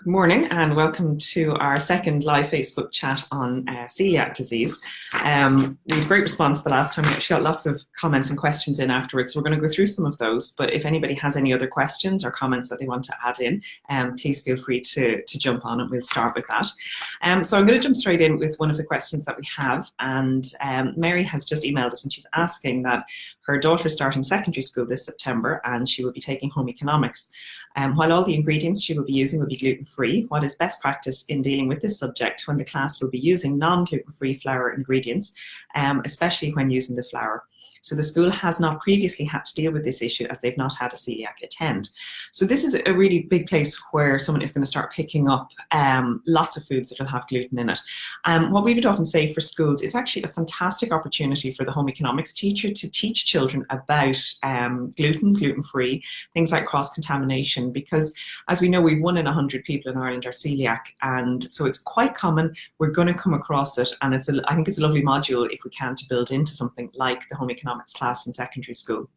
Good morning and welcome to our second live Facebook chat on celiac disease. We had a great response the last time. We actually got lots of comments and questions in afterwards, so we're going to go through some of those, but if anybody has any other questions or comments that they want to add in, please feel free to jump on and we'll start with that. So I'm going to jump straight in with one of the questions that we have, and Mary has just emailed us and she's asking that her daughter is starting secondary school this September and she will be taking home economics. While all the ingredients she will be using will be gluten-free, what is best practice in dealing with this subject when the class will be using non-gluten-free flour ingredients, especially when using the flour? So the school has not previously had to deal with this issue as they've not had a celiac attend. So this is a really big place where someone is going to start picking up lots of foods that will have gluten in it. What we would often say for schools, it's actually a fantastic opportunity for the home economics teacher to teach children about gluten, gluten-free, things like cross-contamination, because as we know, we've 1 in 100 people in Ireland are celiac, and so it's quite common. We're going to come across it, and I think it's a lovely module if we can to build into something like the home economics class in secondary school.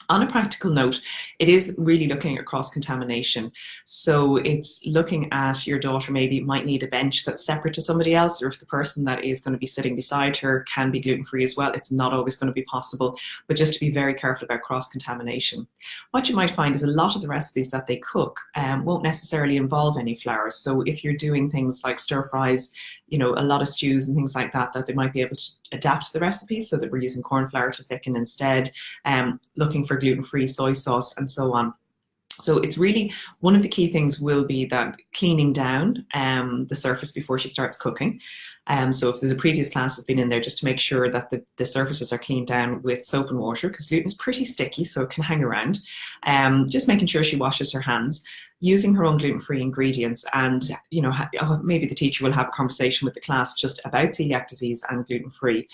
On a practical note, it is really looking at cross-contamination. So it's looking at your daughter maybe might need a bench that's separate to somebody else, or if the person that is going to be sitting beside her can be gluten-free as well. It's not always going to be possible, but just to be very careful about cross-contamination. What you might find is a lot of the recipes that they cook won't necessarily involve any flour. So if you're doing things like stir fries, a lot of stews and things like that, that they might be able to adapt the recipe so that we're using corn flour to thicken instead, looking for gluten-free soy sauce and so on. So it's really, one of the key things will be that cleaning down the surface before she starts cooking. So if there's a previous class that's been in there, just to make sure that the surfaces are cleaned down with soap and water, because gluten is pretty sticky, so it can hang around. Just making sure she washes her hands, using her own gluten-free ingredients, and maybe the teacher will have a conversation with the class just about celiac disease and gluten-free.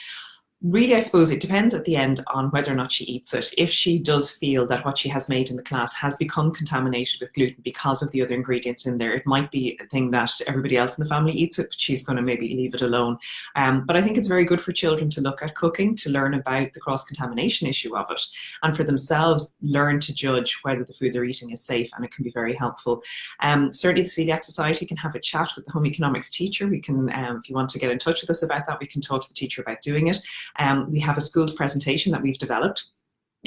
Really, I suppose it depends at the end on whether or not she eats it. If she does feel that what she has made in the class has become contaminated with gluten because of the other ingredients in there, it might be a thing that everybody else in the family eats it, but she's going to maybe leave it alone. But I think it's very good for children to look at cooking, to learn about the cross-contamination issue of it, and for themselves learn to judge whether the food they're eating is safe, and it can be very helpful. Certainly the Celiac Society can have a chat with the home economics teacher. We can, if you want to get in touch with us about that, we can talk to the teacher about doing it. We have a schools presentation that we've developed,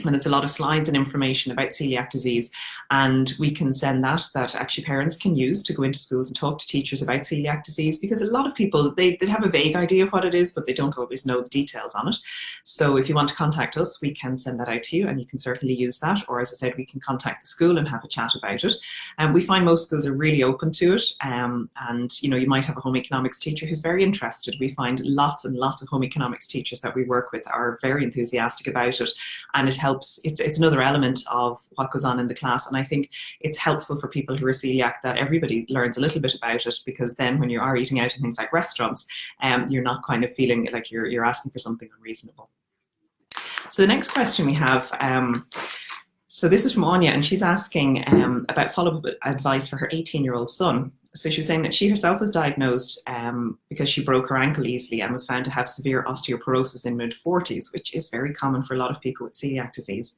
and it's a lot of slides and information about celiac disease, and we can send that actually parents can use to go into schools and talk to teachers about celiac disease, because a lot of people, they have a vague idea of what it is, but they don't always know the details on it. So if you want to contact us, we can send that out to you, and you can certainly use that, or as I said, we can contact the school and have a chat about it. And we find most schools are really open to it, and you might have a home economics teacher who's very interested. We find lots and lots of home economics teachers that we work with are very enthusiastic about it, and it helps. It's another element of what goes on in the class, and I think it's helpful for people who are celiac that everybody learns a little bit about it, because then when you are eating out in things like restaurants, you're not kind of feeling like you're asking for something unreasonable. So the next question we have, so this is from Anya, and she's asking about follow-up advice for her 18-year-old son. So she was saying that she herself was diagnosed because she broke her ankle easily and was found to have severe osteoporosis in mid-40s, which is very common for a lot of people with celiac disease.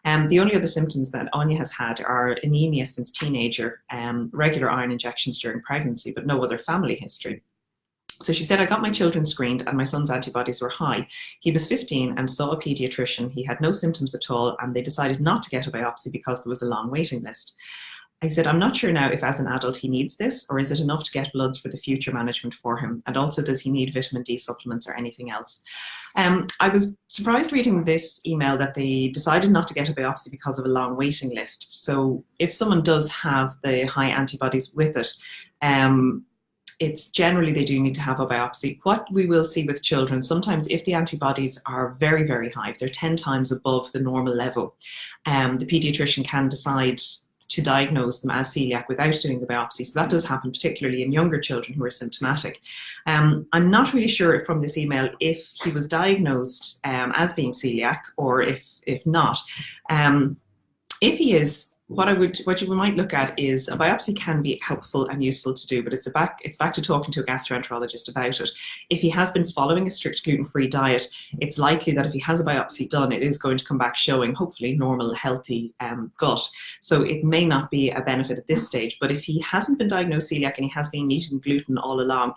The only other symptoms that Anya has had are anemia since teenager, regular iron injections during pregnancy, but no other family history. So she said, I got my children screened and my son's antibodies were high. He was 15 and saw a paediatrician. He had no symptoms at all, and they decided not to get a biopsy because there was a long waiting list. I said, I'm not sure now if as an adult he needs this, or is it enough to get bloods for the future management for him? And also, does he need vitamin D supplements or anything else? I was surprised reading this email that they decided not to get a biopsy because of a long waiting list. So if someone does have the high antibodies with it, it's generally they do need to have a biopsy. What we will see with children, sometimes if the antibodies are very, very high, if they're 10 times above the normal level, the paediatrician can decide to diagnose them as celiac without doing the biopsy. So that does happen, particularly in younger children who are symptomatic. I'm not really sure from this email if he was diagnosed as being celiac, or if not. If he is, what you might look at is a biopsy can be helpful and useful to do, but it's back to talking to a gastroenterologist about it. If he has been following a strict gluten-free diet, it's likely that if he has a biopsy done, it is going to come back showing hopefully normal, healthy gut. So it may not be a benefit at this stage, but if he hasn't been diagnosed celiac and he has been eating gluten all along,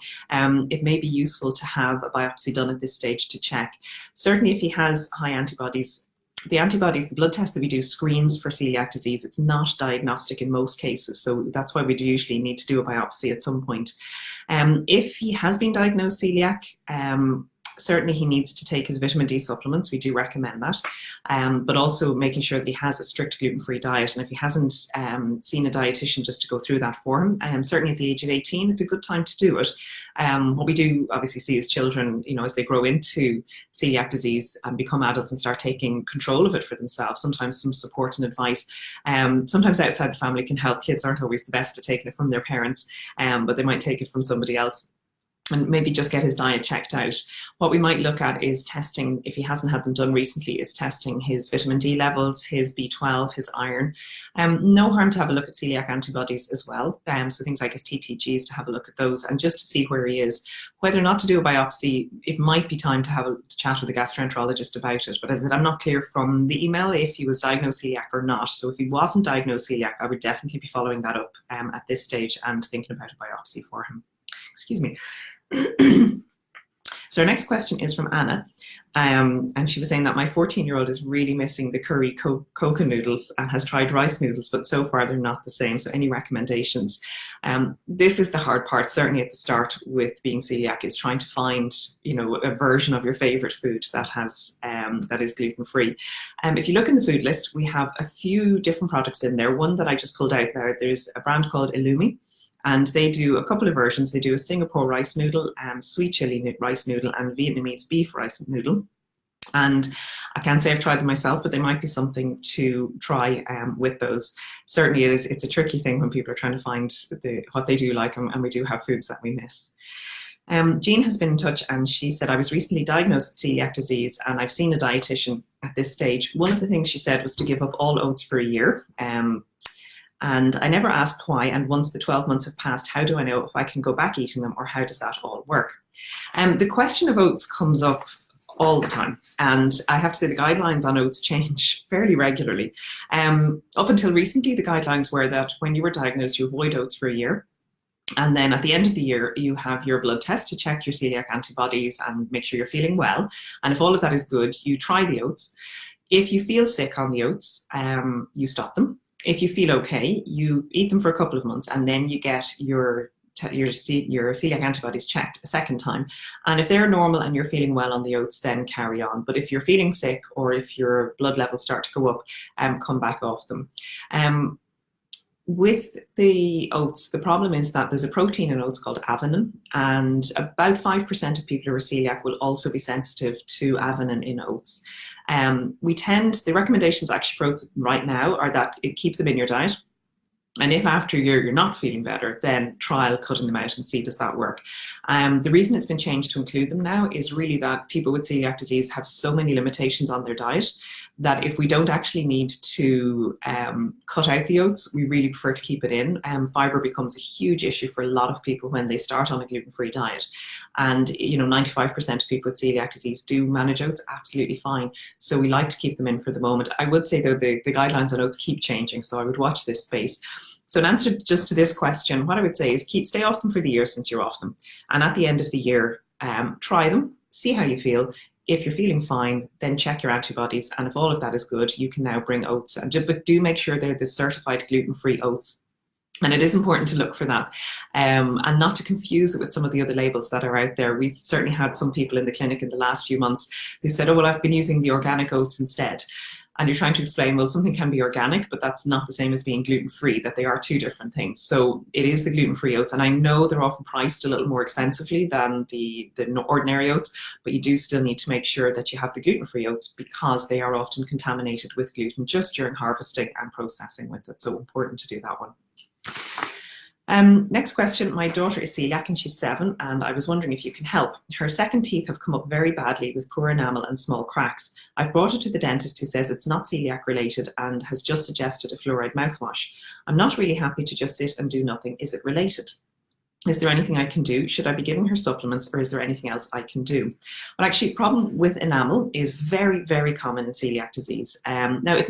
it may be useful to have a biopsy done at this stage to check. Certainly if he has high antibodies, the blood test that we do screens for celiac disease. It's not diagnostic in most cases, so that's why we do usually need to do a biopsy at some point. If he has been diagnosed celiac, certainly he needs to take his vitamin D supplements. We do recommend that, but also making sure that he has a strict gluten-free diet. And if he hasn't seen a dietitian just to go through that for him, certainly at the age of 18, it's a good time to do it. What we do obviously see is children, as they grow into celiac disease and become adults and start taking control of it for themselves, sometimes some support and advice, sometimes outside the family can help. Kids aren't always the best at taking it from their parents, but they might take it from somebody else. and maybe just get his diet checked out. What we might look at is testing, if he hasn't had them done recently, is testing his vitamin D levels, his B12, his iron. No harm to have a look at celiac antibodies as well. So things like his TTGs, to have a look at those and just to see where he is. Whether or not to do a biopsy, it might be time to have a chat with a gastroenterologist about it. But as I said, I'm not clear from the email if he was diagnosed celiac or not. So if he wasn't diagnosed celiac, I would definitely be following that up at this stage and thinking about a biopsy for him. Excuse me. So our next question is from Anna, and she was saying that my 14-year-old is really missing the curry coca noodles and has tried rice noodles, but so far they're not the same. So any recommendations? This is the hard part, certainly at the start with being celiac, is trying to find, you know, a version of your favorite food that has that is gluten-free. If you look in the food list, we have a few different products in there. One that I just pulled out there, there's a brand called Illumi. And they do a couple of versions. They do a Singapore rice noodle, sweet chili rice noodle, and Vietnamese beef rice noodle. And I can't say I've tried them myself, but they might be something to try with those. Certainly it's a tricky thing when people are trying to find what they do like, and we do have foods that we miss. Jean has been in touch and she said, I was recently diagnosed with celiac disease and I've seen a dietitian at this stage. One of the things she said was to give up all oats for a year. And I never asked why, and once the 12 months have passed, how do I know if I can go back eating them, or how does that all work? The question of oats comes up all the time, and I have to say the guidelines on oats change fairly regularly. Up until recently, the guidelines were that when you were diagnosed, you avoid oats for a year, and then at the end of the year, you have your blood test to check your celiac antibodies and make sure you're feeling well, and if all of that is good, you try the oats. If you feel sick on the oats, you stop them. If you feel okay, you eat them for a couple of months and then you get your celiac antibodies checked a second time. And if they're normal and you're feeling well on the oats, then carry on. But if you're feeling sick or if your blood levels start to go up, come back off them. With the oats, the problem is that there's a protein in oats called avenin, and about 5% of people who are celiac will also be sensitive to avenin in oats. The recommendations actually for oats right now are that keep them in your diet. And if after you're not feeling better, then trial cutting them out and see does that work. The reason it's been changed to include them now is really that people with celiac disease have so many limitations on their diet that if we don't actually need to cut out the oats, we really prefer to keep it in. Fiber becomes a huge issue for a lot of people when they start on a gluten-free diet. And 95% of people with celiac disease do manage oats absolutely fine. So we like to keep them in for the moment. I would say though the guidelines on oats keep changing, so I would watch this space. So in answer just to this question, what I would say is stay off them for the year since you're off them. And at the end of the year, try them, see how you feel. If you're feeling fine, then check your antibodies. And if all of that is good, you can now bring oats. But do make sure they're the certified gluten-free oats. And it is important to look for that and not to confuse it with some of the other labels that are out there. We've certainly had some people in the clinic in the last few months who said, oh, well, I've been using the organic oats instead. And you're trying to explain, well, something can be organic, but that's not the same as being gluten-free, that they are two different things. So it is the gluten-free oats. And I know they're often priced a little more expensively than the ordinary oats, but you do still need to make sure that you have the gluten-free oats because they are often contaminated with gluten just during harvesting and processing with it. So important to do that one. Next question. My daughter is celiac and she's 7, and I was wondering if you can help. Her second teeth have come up very badly with poor enamel and small cracks. I've brought her to the dentist who says it's not celiac related and has just suggested a fluoride mouthwash. I'm not really happy to just sit and do nothing. Is it related? Is there anything I can do? Should I be giving her supplements, or is there anything else I can do? Well, actually, problem with enamel is very, very common in celiac disease. Now,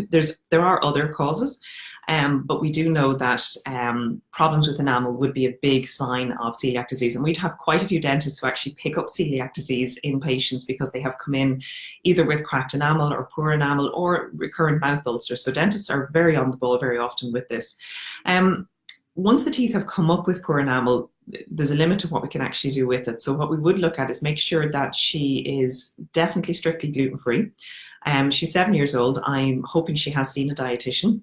there are other causes, but we do know that problems with enamel would be a big sign of celiac disease. And we'd have quite a few dentists who actually pick up celiac disease in patients because they have come in either with cracked enamel or poor enamel or recurrent mouth ulcers. So dentists are very on the ball very often with this. Once the teeth have come up with poor enamel, there's a limit to what we can actually do with it. So what we would look at is make sure that she is definitely strictly gluten-free. She's 7 years old. I'm hoping she has seen a dietitian.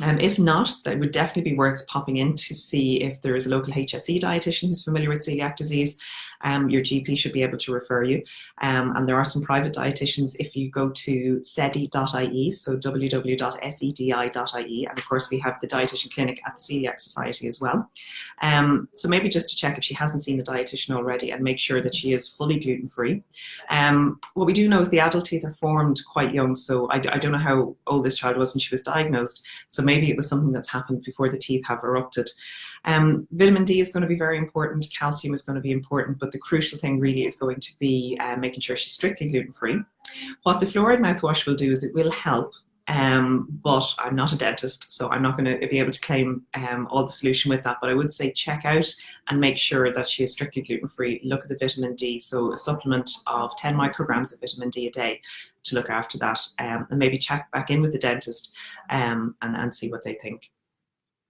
If not, that would definitely be worth popping in to see if there is a local HSE dietitian who's familiar with celiac disease. Your GP should be able to refer you. And there are some private dietitians if you go to sedi.ie, so www.sedi.ie. And of course, we have the dietitian clinic at the Celiac Society as well. So maybe just to check if she hasn't seen a dietitian already and make sure that she is fully gluten-free. What we do know is the adult teeth are formed quite young, so I don't know how old this child was when she was diagnosed. So maybe it was something that's happened before the teeth have erupted. Vitamin D is going to be very important. Calcium is going to be important, but the crucial thing really is going to be making sure she's strictly gluten-free. What the fluoride mouthwash will do is it will help, but I'm not a dentist, so I'm not going to be able to claim all the solution with that. But I would say check out and make sure that she is strictly gluten-free. Look at the vitamin D, so a supplement of 10 micrograms of vitamin D a day to look after that, and maybe check back in with the dentist and see what they think.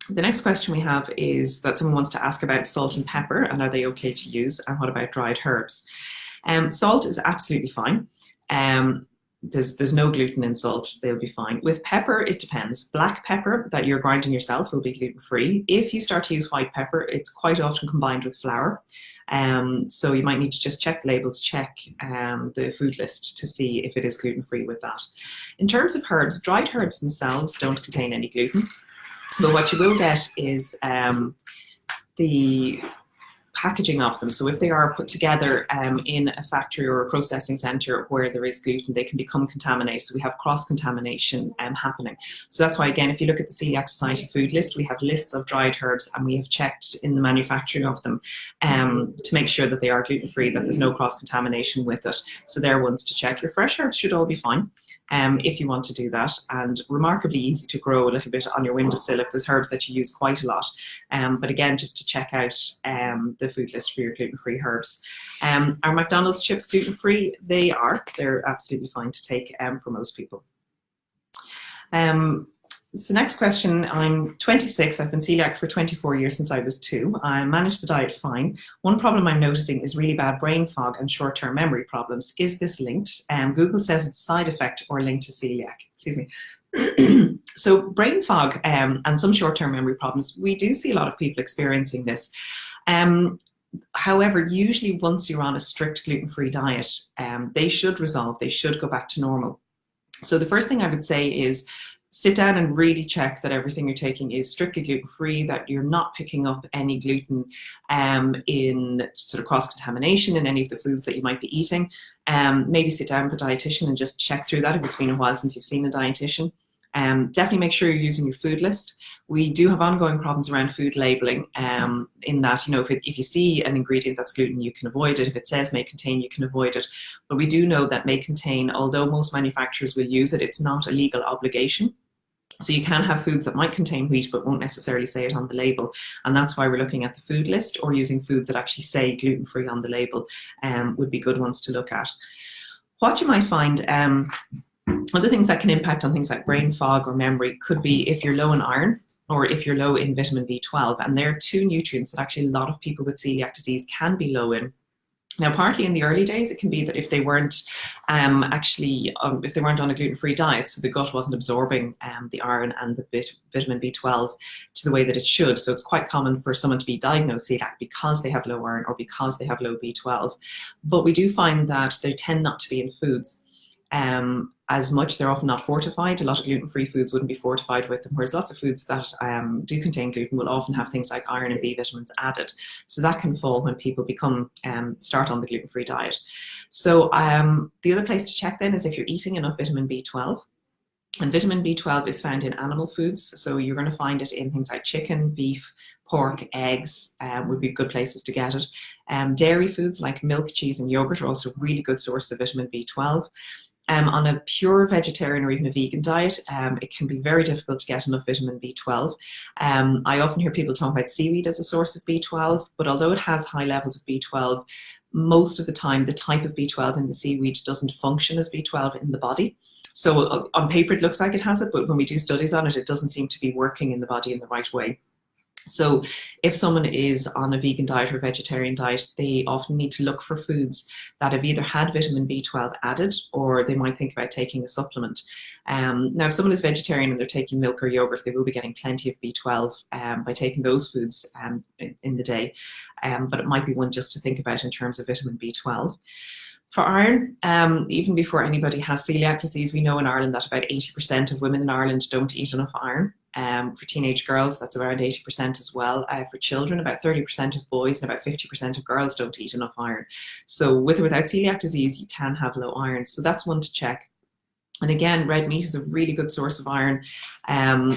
The next question we have is that someone wants to ask about salt and pepper, and are they okay to use, and what about dried herbs? Salt is absolutely fine. There's no gluten in salt, they'll be fine. With pepper, it depends. Black pepper that you're grinding yourself will be gluten-free. If you start to use white pepper, it's quite often combined with flour. So you might need to just check the labels, check the food list to see if it is gluten-free with that. In terms of herbs, dried herbs themselves don't contain any gluten, but what you will get is the packaging of them. So if they are put together in a factory or a processing center where there is gluten, they can become contaminated. So we have cross-contamination happening. So that's why, again, if you look at the Celiac Society food list, we have lists of dried herbs, and we have checked in the manufacturing of them to make sure that they are gluten-free, that there's no cross-contamination with it. So they're ones to check. Your fresh herbs should all be fine. If you want to do that, and remarkably easy to grow a little bit on your windowsill if there's herbs that you use quite a lot. But again, just to check out the food list for your gluten-free herbs. Are McDonald's chips gluten-free? They are. They're absolutely fine to take for most people. So next question, I'm 26, I've been celiac for 24 years since I was 2. I manage the diet fine. One problem I'm noticing is really bad brain fog and short-term memory problems. Is this linked? Google says it's a side effect or linked to celiac. Excuse me. So brain fog and some short-term memory problems, we do see a lot of people experiencing this. However, usually once you're on a strict gluten-free diet, they should resolve, they should go back to normal. So the first thing I would say is sit down and really check that everything you're taking is strictly gluten-free, that you're not picking up any gluten in sort of cross-contamination in any of the foods that you might be eating. Maybe sit down with a dietitian and just check through that if it's been a while since you've seen a dietitian. Definitely make sure you're using your food list. We do have ongoing problems around food labeling in that, you know, if you see an ingredient that's gluten, you can avoid it. If it says may contain, you can avoid it. But we do know that may contain, although most manufacturers will use it, it's not a legal obligation. So you can have foods that might contain wheat but won't necessarily say it on the label. And that's why we're looking at the food list, or using foods that actually say gluten-free on the label would be good ones to look at. What you might find, other things that can impact on things like brain fog or memory could be if you're low in iron or if you're low in vitamin B12. And there are two nutrients that actually a lot of people with celiac disease can be low in. Now, partly in the early days, it can be that if they weren't if they weren't on a gluten-free diet, so the gut wasn't absorbing the iron and the vitamin B12 to the way that it should. So it's quite common for someone to be diagnosed celiac because they have low iron or because they have low B12. But we do find that they tend not to be in foods as much. They're often not fortified. A lot of gluten-free foods wouldn't be fortified with them, whereas lots of foods that do contain gluten will often have things like iron and B vitamins added. So that can fall when people start on the gluten-free diet. So the other place to check then is if you're eating enough vitamin B12. And vitamin B12 is found in animal foods. So you're going to find it in things like chicken, beef, pork, eggs would be good places to get it. Dairy foods like milk, cheese and yogurt are also a really good source of vitamin B12. On a pure vegetarian or even a vegan diet, it can be very difficult to get enough vitamin B12. I often hear people talk about seaweed as a source of B12, but although it has high levels of B12, most of the time the type of B12 in the seaweed doesn't function as B12 in the body. So on paper it looks like it has it, but when we do studies on it, it doesn't seem to be working in the body in the right way. So if someone is on a vegan diet or vegetarian diet, they often need to look for foods that have either had vitamin B12 added, or they might think about taking a supplement. Now, if someone is vegetarian and they're taking milk or yogurt, they will be getting plenty of B12 by taking those foods in the day. But it might be one just to think about in terms of vitamin B12. For iron, even before anybody has celiac disease, we know in Ireland that about 80% of women in Ireland don't eat enough iron. For teenage girls, that's around 80% as well. For children, about 30% of boys and about 50% of girls don't eat enough iron. So with or without celiac disease, you can have low iron. So that's one to check. And again, red meat is a really good source of iron. And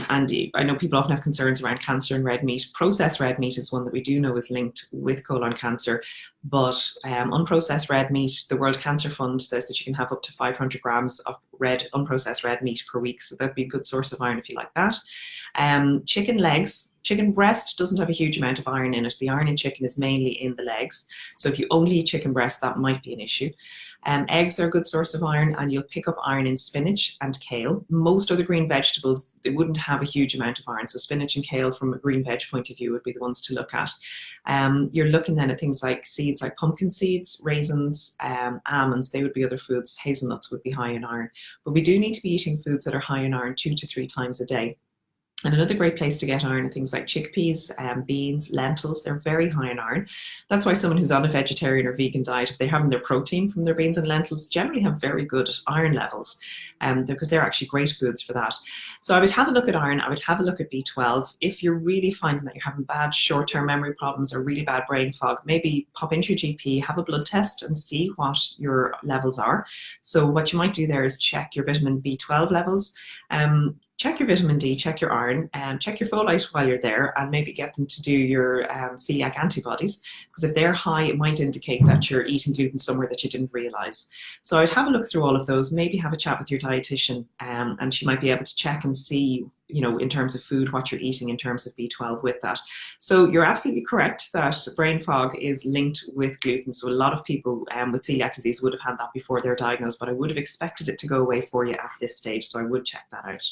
I know people often have concerns around cancer in red meat. Processed red meat is one that we do know is linked with colon cancer. But unprocessed red meat, the World Cancer Fund says that you can have up to 500 grams of unprocessed red meat per week. So that'd be a good source of iron if you like that. Chicken legs. Chicken breast doesn't have a huge amount of iron in it. The iron in chicken is mainly in the legs. So if you only eat chicken breast, that might be an issue. Eggs are a good source of iron, and you'll pick up iron in spinach and kale. Most other green vegetables, they wouldn't have a huge amount of iron. So spinach and kale from a green veg point of view would be the ones to look at. You're looking then at things like seeds, like pumpkin seeds, raisins, almonds. They would be other foods. Hazelnuts would be high in iron. But we do need to be eating foods that are high in iron 2 to 3 times a day. And another great place to get iron are things like chickpeas, beans, lentils. They're very high in iron. That's why someone who's on a vegetarian or vegan diet, if they're having their protein from their beans and lentils, generally have very good iron levels because they're actually great foods for that. So I would have a look at iron. I would have a look at B12. If you're really finding that you're having bad short-term memory problems or really bad brain fog, maybe pop into your GP, have a blood test and see what your levels are. So what you might do there is check your vitamin B12 levels. Check your vitamin D, check your iron, check your folate while you're there, and maybe get them to do your celiac antibodies, because if they're high, it might indicate that you're eating gluten somewhere that you didn't realize. So I'd have a look through all of those, maybe have a chat with your dietitian, and she might be able to check and see, you know, in terms of food, what you're eating in terms of B12 with that. So you're absolutely correct that brain fog is linked with gluten. So a lot of people with celiac disease would have had that before they're diagnosed, but I would have expected it to go away for you at this stage. So I would check that out.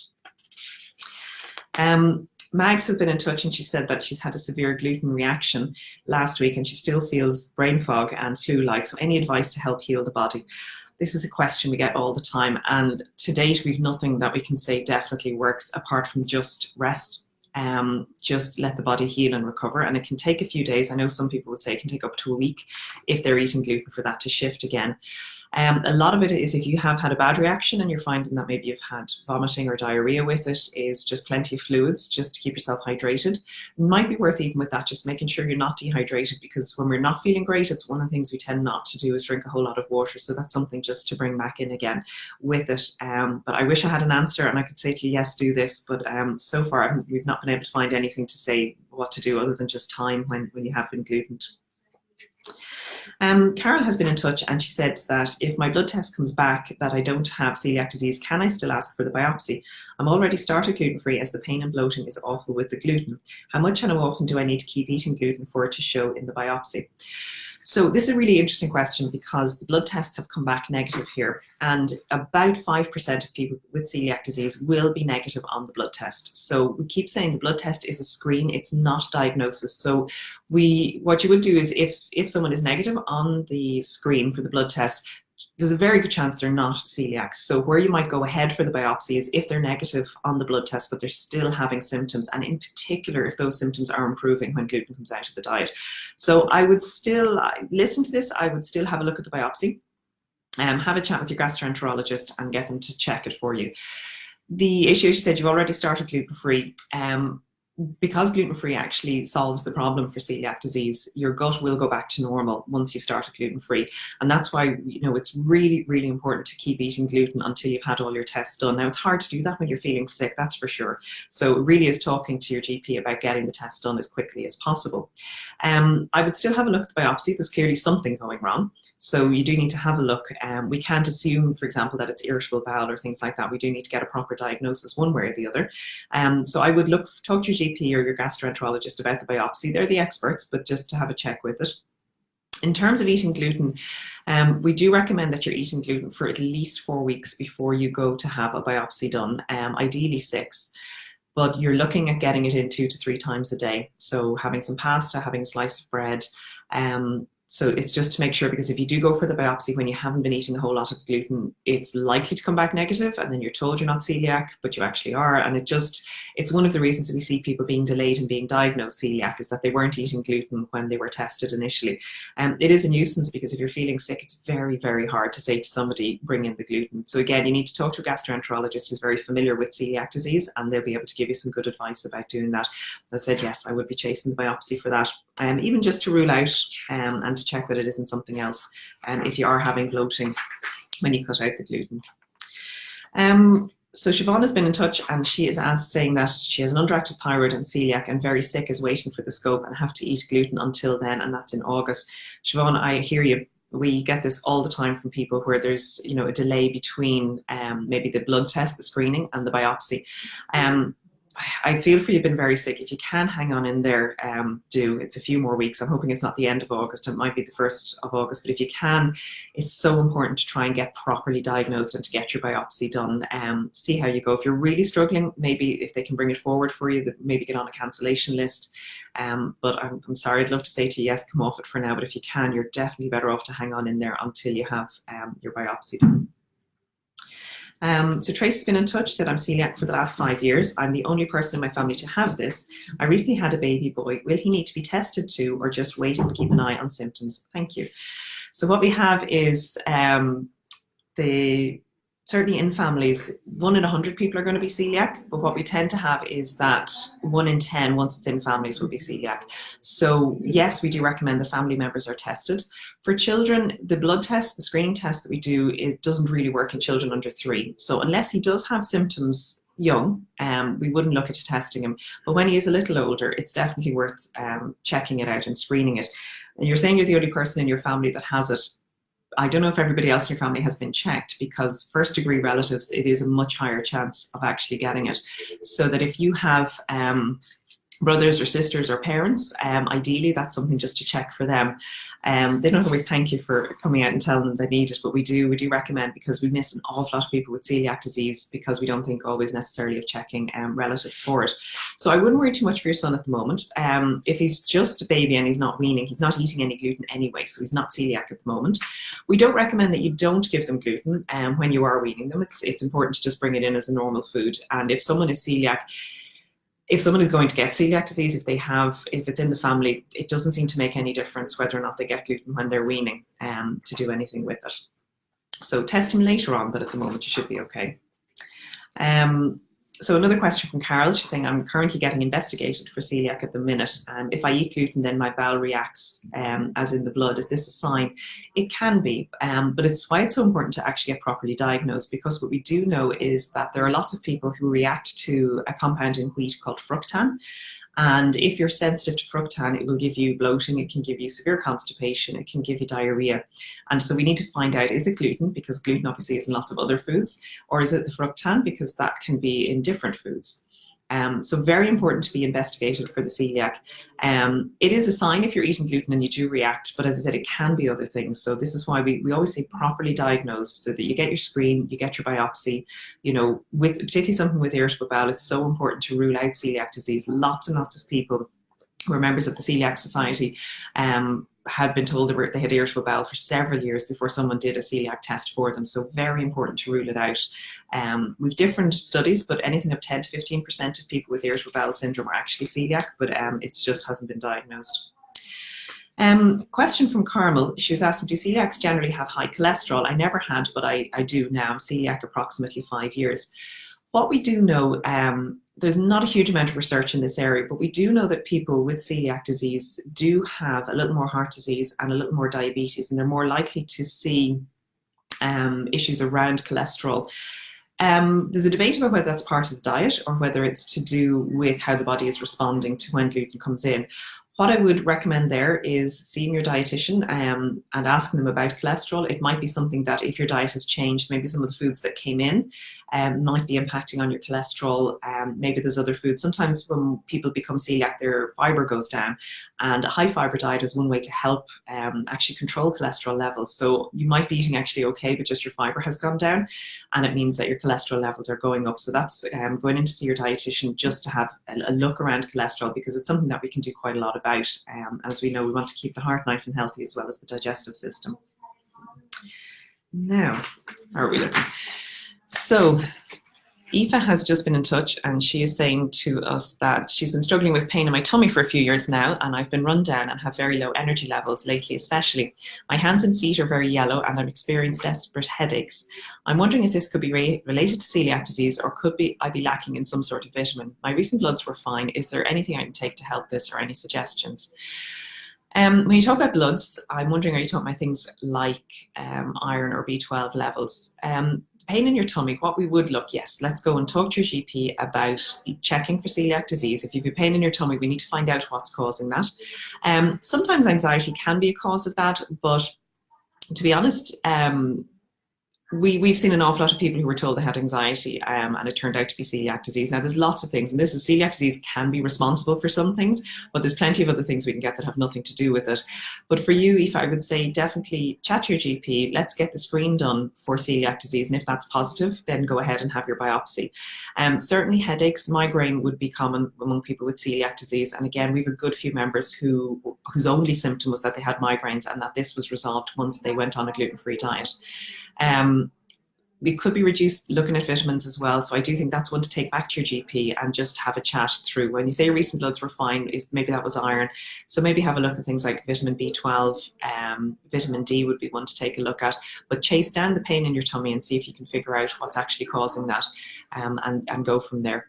Mags has been in touch and she said that she's had a severe gluten reaction last week and she still feels brain fog and flu-like. So any advice to help heal the body? This is a question we get all the time, and to date we've nothing that we can say definitely works apart from just rest. Just let the body heal and recover, and it can take a few days. I know some people would say it can take up to a week if they're eating gluten for that to shift again. A lot of it is if you have had a bad reaction and you're finding that maybe you've had vomiting or diarrhea with it, is just plenty of fluids just to keep yourself hydrated. It might be worth, even with that, just making sure you're not dehydrated, because when we're not feeling great, it's one of the things we tend not to do is drink a whole lot of water. So that's something just to bring back in again with it. But I wish I had an answer and I could say to you, yes, do this. But so far, we've not been able to find anything to say what to do other than just time when you have been glutened. Carol has been in touch and she said that if my blood test comes back that I don't have celiac disease, can I still ask for the biopsy? I'm already started gluten-free as the pain and bloating is awful with the gluten. How much and how often do I need to keep eating gluten for it to show in the biopsy? So this is a really interesting question because the blood tests have come back negative here, and about 5% of people with celiac disease will be negative on the blood test. So we keep saying the blood test is a screen, it's not diagnosis. So what you would do is if someone is negative on the screen for the blood test, there's a very good chance they're not celiac. So where you might go ahead for the biopsy is if they're negative on the blood test, but they're still having symptoms, and in particular, if those symptoms are improving when gluten comes out of the diet. So I would still listen to this. I would still have a look at the biopsy, have a chat with your gastroenterologist and get them to check it for you. The issue, as you said, you've already started gluten-free. Because gluten-free actually solves the problem for celiac disease, your gut will go back to normal once you've started gluten-free. And that's why, you know, it's really, really important to keep eating gluten until you've had all your tests done. Now, it's hard to do that when you're feeling sick, that's for sure. So it really is talking to your GP about getting the test done as quickly as possible. I would still have a look at the biopsy. There's clearly something going wrong. So you do need to have a look. We can't assume, for example, that it's irritable bowel or things like that. We do need to get a proper diagnosis one way or the other. So I would talk to your GP or your gastroenterologist about the biopsy. They're the experts, but just to have a check with it. In terms of eating gluten, we do recommend that you're eating gluten for at least 4 weeks before you go to have a biopsy done, ideally 6. but you're looking at getting it in 2 to 3 times a day. So having some pasta, having a slice of bread. So it's just to make sure, because if you do go for the biopsy when you haven't been eating a whole lot of gluten, it's likely to come back negative, and then you're told you're not celiac, but you actually are. And it's one of the reasons that we see people being delayed in being diagnosed celiac, is that they weren't eating gluten when they were tested initially. It is a nuisance, because if you're feeling sick, it's very, very hard to say to somebody, bring in the gluten. So again, you need to talk to a gastroenterologist who's very familiar with celiac disease, and they'll be able to give you some good advice about doing that. As I said, yes, I would be chasing the biopsy for that, even just to rule out and to check that it isn't something else, if you are having bloating when you cut out the gluten. So Siobhan has been in touch, and she is saying that she has an underactive thyroid and celiac, and very sick, is waiting for the scope and have to eat gluten until then, and that's in August. Siobhan, I hear you. We get this all the time from people where there's, a delay between maybe the blood test, the screening, and the biopsy. I feel for you, been very sick. If you can hang on in there, do. It's a few more weeks. I'm hoping it's not the end of August. It might be the 1st of August. But if you can, it's so important to try and get properly diagnosed and to get your biopsy done. See how you go. If you're really struggling, maybe if they can bring it forward for you, maybe get on a cancellation list. But I'm sorry, I'd love to say to you, yes, come off it for now. But if you can, you're definitely better off to hang on in there until you have your biopsy done. So Tracy's been in touch, said, I'm celiac for the last 5 years. I'm the only person in my family to have this. I recently had a baby boy. Will he need to be tested too, or just wait and keep an eye on symptoms? Thank you. So what we have is certainly in families, 1 in 100 people are going to be celiac, but what we tend to have is that 1 in 10, once it's in families, will be celiac. So yes, we do recommend the family members are tested. For children, the blood test, the screening test that we do, it doesn't really work in children under 3. So unless he does have symptoms young, we wouldn't look at testing him. But when he is a little older, it's definitely worth checking it out and screening it. And you're saying you're the only person in your family that has it. I don't know if everybody else in your family has been checked, because 1st-degree relatives, it is a much higher chance of actually getting it. So that if you have brothers or sisters or parents, ideally that's something just to check for them. They don't always thank you for coming out and telling them they need it, but we do recommend, because we miss an awful lot of people with celiac disease because we don't think always necessarily of checking relatives for it. So I wouldn't worry too much for your son at the moment. If he's just a baby and he's not weaning, he's not eating any gluten anyway, so he's not celiac at the moment. We don't recommend that you don't give them gluten when you are weaning them. It's important to just bring it in as a normal food. And if someone is celiac, if someone is going to get celiac disease, if it's in the family, it doesn't seem to make any difference whether or not they get gluten when they're weaning to do anything with it. So test him later on, but at the moment you should be okay. So another question from Carol, she's saying, I'm currently getting investigated for celiac at the minute. If I eat gluten, then my bowel reacts as in the blood. Is this a sign? It can be, but it's why it's so important to actually get properly diagnosed, because what we do know is that there are lots of people who react to a compound in wheat called fructan. And if you're sensitive to fructan, it will give you bloating, it can give you severe constipation, it can give you diarrhea. And so we need to find out, is it gluten? Because gluten obviously is in lots of other foods, or is it the fructan? Because that can be in different foods. So very important to be investigated for the celiac. It is a sign if you're eating gluten and you do react, but as I said, it can be other things. So this is why we always say properly diagnosed, so that you get your screen, you get your biopsy, with particularly something with irritable bowel. It's so important to rule out celiac disease. Lots and lots of people who are members of the Celiac Society had been told they had irritable bowel for several years before someone did a celiac test for them. So very important to rule it out. We've different studies, but anything of 10 to 15% of people with irritable bowel syndrome are actually celiac, but it just hasn't been diagnosed. Question from Carmel. She was asking, do celiacs generally have high cholesterol? I never had, but I do now. I'm celiac approximately 5 years. What we do know, there's not a huge amount of research in this area, but we do know that people with celiac disease do have a little more heart disease and a little more diabetes, and they're more likely to see issues around cholesterol. There's a debate about whether that's part of the diet or whether it's to do with how the body is responding to when gluten comes in. What I would recommend there is seeing your dietitian and asking them about cholesterol. It might be something that if your diet has changed, maybe some of the foods that came in might be impacting on your cholesterol. Maybe there's other foods. Sometimes when people become celiac, their fibre goes down, and a high fibre diet is one way to help actually control cholesterol levels. So you might be eating actually okay, but just your fibre has gone down, and it means that your cholesterol levels are going up. So that's going in to see your dietitian just to have a look around cholesterol, because it's something that we can do quite a lot about. As we know, we want to keep the heart nice and healthy as well as the digestive system. Now, how are we looking? So Aoife has just been in touch, and she is saying to us that she's been struggling with pain in my tummy for a few years now, and I've been run down and have very low energy levels lately especially. My hands and feet are very yellow and I've experienced desperate headaches. I'm wondering if this could be related to celiac disease, or could I be lacking in some sort of vitamin? My recent bloods were fine. Is there anything I can take to help this, or any suggestions? When you talk about bloods, I'm wondering, are you talking about things like iron or B12 levels? Pain in your tummy, what we would look, yes, let's go and talk to your GP about checking for celiac disease. If you have pain in your tummy, we need to find out what's causing that. Sometimes anxiety can be a cause of that, but to be honest, we've seen an awful lot of people who were told they had anxiety and it turned out to be celiac disease. Now, there's lots of things, and this is celiac disease can be responsible for some things, but there's plenty of other things we can get that have nothing to do with it. But for you, Aoife, I would say definitely chat to your GP. Let's get the screen done for celiac disease, and if that's positive, then go ahead and have your biopsy. Certainly headaches, migraine would be common among people with celiac disease, and again, we have a good few members whose only symptom was that they had migraines, and that this was resolved once they went on a gluten-free diet. We could be looking at vitamins as well. So I do think that's one to take back to your GP and just have a chat through. When you say recent bloods were fine, maybe that was iron. So maybe have a look at things like vitamin B12, vitamin D would be one to take a look at. But chase down the pain in your tummy and see if you can figure out what's actually causing that, and go from there.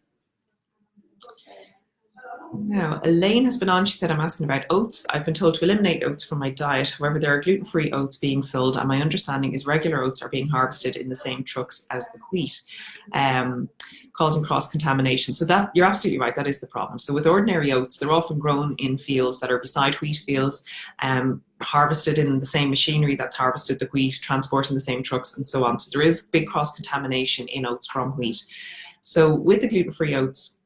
Now, Elaine has been on. She said, I'm asking about oats. I've been told to eliminate oats from my diet. However, there are gluten-free oats being sold, and my understanding is regular oats are being harvested in the same trucks as the wheat, causing cross-contamination. So that, you're absolutely right, that is the problem. So with ordinary oats, they're often grown in fields that are beside wheat fields, harvested in the same machinery that's harvested the wheat, transported in the same trucks, and so on. So there is big cross-contamination in oats from wheat. So with the gluten-free oats,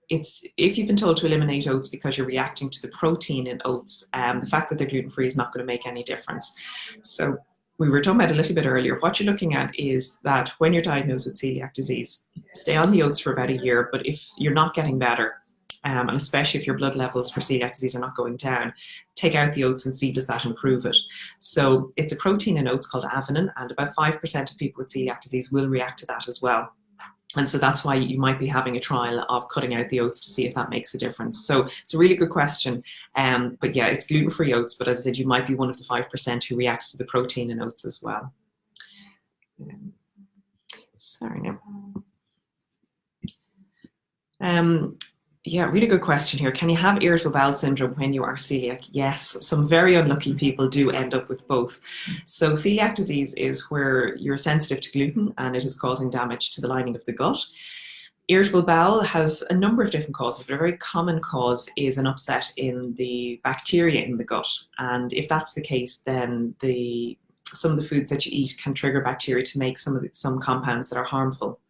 if you've been told to eliminate oats because you're reacting to the protein in oats, the fact that they're gluten-free is not going to make any difference. So we were talking about a little bit earlier, what you're looking at is that when you're diagnosed with celiac disease, stay on the oats for about a year, but if you're not getting better, and especially if your blood levels for celiac disease are not going down, take out the oats and see does that improve it. So it's a protein in oats called avenin, and about 5% of people with celiac disease will react to that as well. And so that's why you might be having a trial of cutting out the oats to see if that makes a difference. So it's a really good question. But yeah, it's gluten-free oats, but as I said, you might be one of the 5% who reacts to the protein in oats as well. Sorry now. Yeah, really good question here. Can you have irritable bowel syndrome when you are celiac? Yes, some very unlucky people do end up with both. So celiac disease is where you're sensitive to gluten and it is causing damage to the lining of the gut. Irritable bowel has a number of different causes, but a very common cause is an upset in the bacteria in the gut. And if that's the case, then some of the foods that you eat can trigger bacteria to make some compounds that are harmful.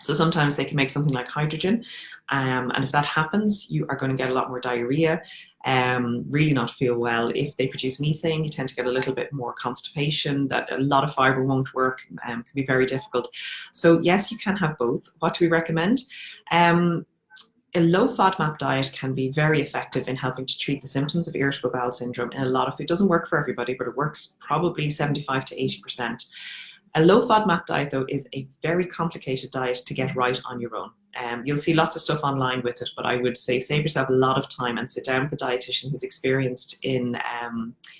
So sometimes they can make something like hydrogen, and if that happens, you are going to get a lot more diarrhea, really not feel well. If they produce methane, you tend to get a little bit more constipation, that a lot of fibre won't work, can be very difficult. So yes, you can have both. What do we recommend? A low FODMAP diet can be very effective in helping to treat the symptoms of irritable bowel syndrome. It doesn't work for everybody, but it works probably 75 to 80%. A low FODMAP diet, though, is a very complicated diet to get right on your own. You'll see lots of stuff online with it, but I would say save yourself a lot of time and sit down with a dietitian who's experienced in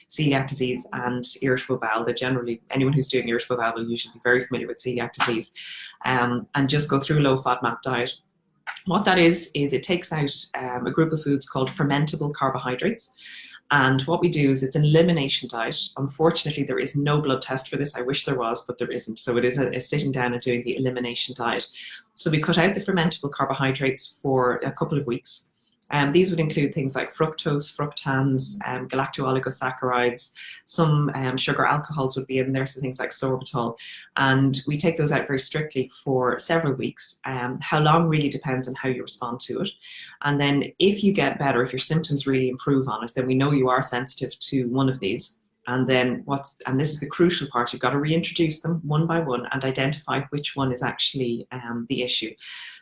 celiac disease and irritable bowel. Generally, anyone who's doing irritable bowel will usually be very familiar with celiac disease, and just go through a low FODMAP diet. What that is it takes out a group of foods called fermentable carbohydrates. And what we do is it's an elimination diet. Unfortunately, there is no blood test for this. I wish there was, but there isn't. So it is a sitting down and doing the elimination diet. So we cut out the fermentable carbohydrates for a couple of weeks. These would include things like fructose, fructans, galacto-oligosaccharides, some sugar alcohols would be in there, so things like sorbitol. And we take those out very strictly for several weeks. How long really depends on how you respond to it. And then if you get better, if your symptoms really improve on it, then we know you are sensitive to one of these. And then and this is the crucial part, you've got to reintroduce them one by one and identify which one is actually the issue.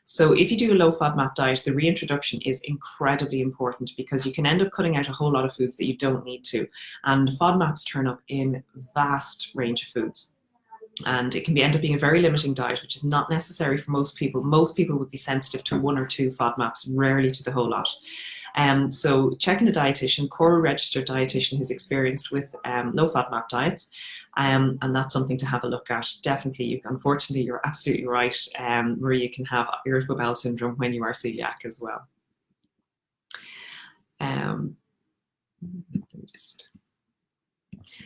So if you do a low FODMAP diet, the reintroduction is incredibly important because you can end up cutting out a whole lot of foods that you don't need to. And FODMAPs turn up in vast range of foods. And it can end up being a very limiting diet, which is not necessary for most people. Most people would be sensitive to 1 or 2 FODMAPs, rarely to the whole lot. So checking a dietitian, CORA registered dietitian who's experienced with low FODMAP diets, and that's something to have a look at. Definitely, unfortunately, you're absolutely right, where you can have irritable bowel syndrome when you are celiac as well.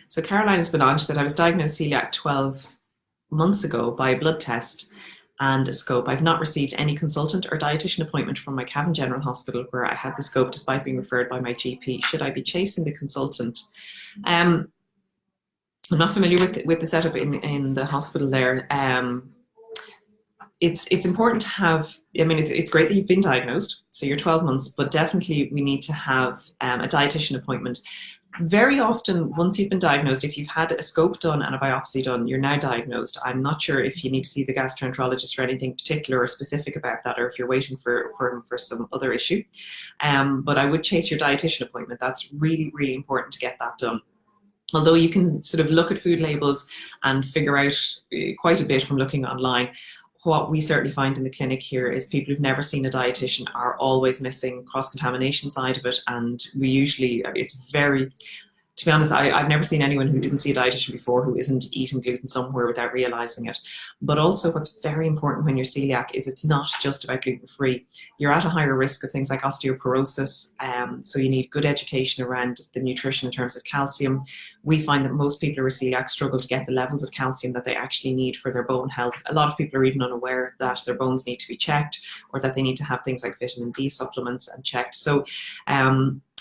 So Caroline has been on, she said, I was diagnosed celiac 12 months ago by a blood test and a scope. I've not received any consultant or dietitian appointment from my Cavan General Hospital where I had the scope despite being referred by my GP. Should I be chasing the consultant? I'm not familiar with the setup in the hospital there. It's important to have, I mean, it's great that you've been diagnosed, so you're 12 months, but definitely we need to have a dietitian appointment. Very often, once you've been diagnosed, if you've had a scope done and a biopsy done, you're now diagnosed. I'm not sure if you need to see the gastroenterologist for anything particular or specific about that, or if you're waiting for some other issue. But I would chase your dietitian appointment. That's really, really important to get that done. Although you can sort of look at food labels and figure out quite a bit from looking online, what we certainly find in the clinic here is people who've never seen a dietitian are always missing cross-contamination side of it, and we usually, it's very, to be honest, I've never seen anyone who didn't see a dietitian before who isn't eating gluten somewhere without realizing it. But also what's very important when you're celiac is it's not just about gluten-free. You're at a higher risk of things like osteoporosis, so you need good education around the nutrition in terms of calcium. We find that most people who are celiac struggle to get the levels of calcium that they actually need for their bone health. A lot of people are even unaware that their bones need to be checked or that they need to have things like vitamin D supplements and checked. So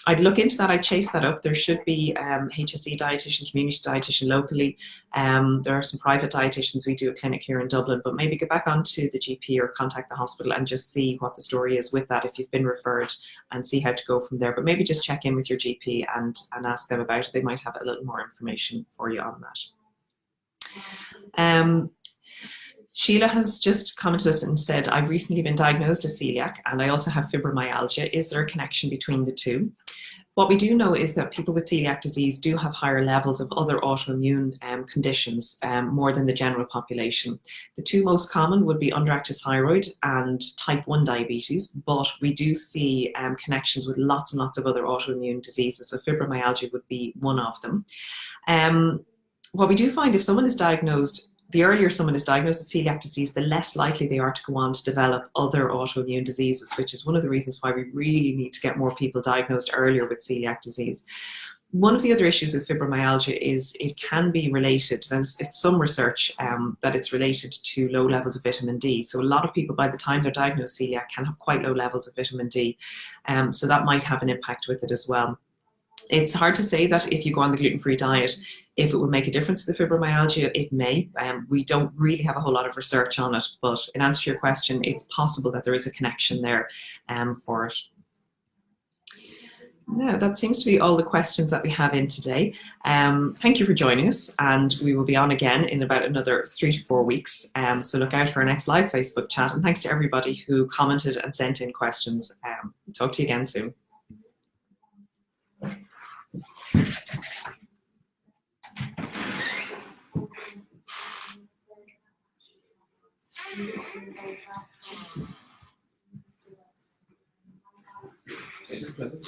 I'd look into that, I'd chase that up. There should be HSE dietitian, community dietitian locally. There are some private dietitians. We do a clinic here in Dublin, but maybe get back onto the GP or contact the hospital and just see what the story is with that if you've been referred and see how to go from there. But maybe just check in with your GP and ask them about it. They might have a little more information for you on that. Sheila has just commented us and said, I've recently been diagnosed as celiac and I also have fibromyalgia. Is there a connection between the two? What we do know is that people with celiac disease do have higher levels of other autoimmune conditions, more than the general population. The two most common would be underactive thyroid and type 1 diabetes, but we do see connections with lots and lots of other autoimmune diseases. So fibromyalgia would be one of them. What we do find, if someone is diagnosed, the earlier someone is diagnosed with celiac disease, the less likely they are to go on to develop other autoimmune diseases, which is one of the reasons why we really need to get more people diagnosed earlier with celiac disease. One of the other issues with fibromyalgia is it can be related, there's some research that it's related to low levels of vitamin D. So a lot of people, by the time they're diagnosed celiac, can have quite low levels of vitamin D. So that might have an impact with it as well. It's hard to say that if you go on the gluten-free diet, if it will make a difference to the fibromyalgia, it may. We don't really have a whole lot of research on it, but in answer to your question, it's possible that there is a connection there for it. Now, that seems to be all the questions that we have in today. Thank you for joining us, and we will be on again in about another 3 to 4 weeks. So look out for our next live Facebook chat, and thanks to everybody who commented and sent in questions. Talk to you again soon. Okay, just close.